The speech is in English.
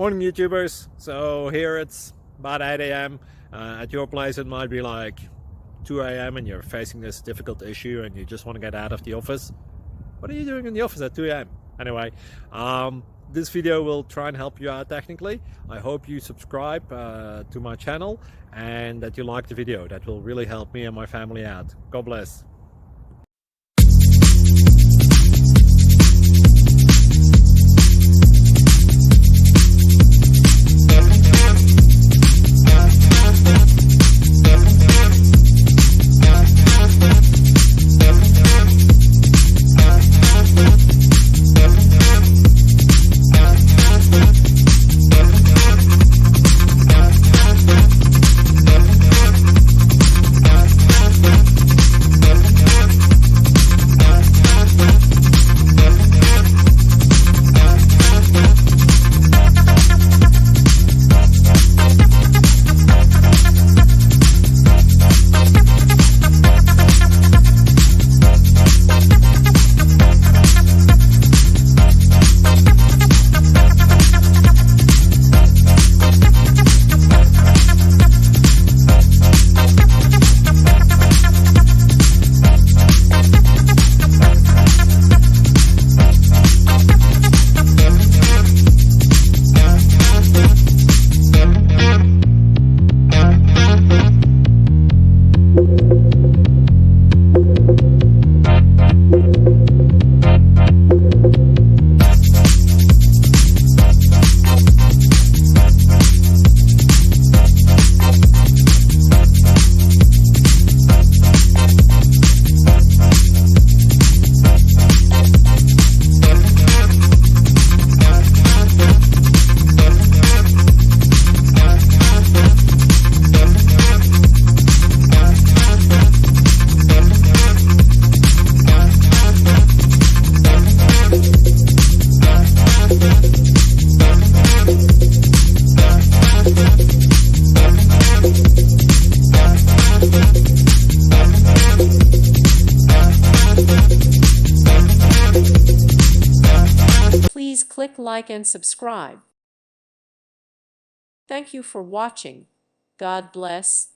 Morning YouTubers. So here it's about 8 a.m. At your place it might be like 2 a.m. and you're facing this difficult issue and you just want to get out of the office. What are you doing in the office at 2 a.m.? Anyway, this video will try and help you out technically. I hope you subscribe to my channel and that you like the video. That will really help me and my family out. God bless. Please click like and subscribe. Thank you for watching. God bless.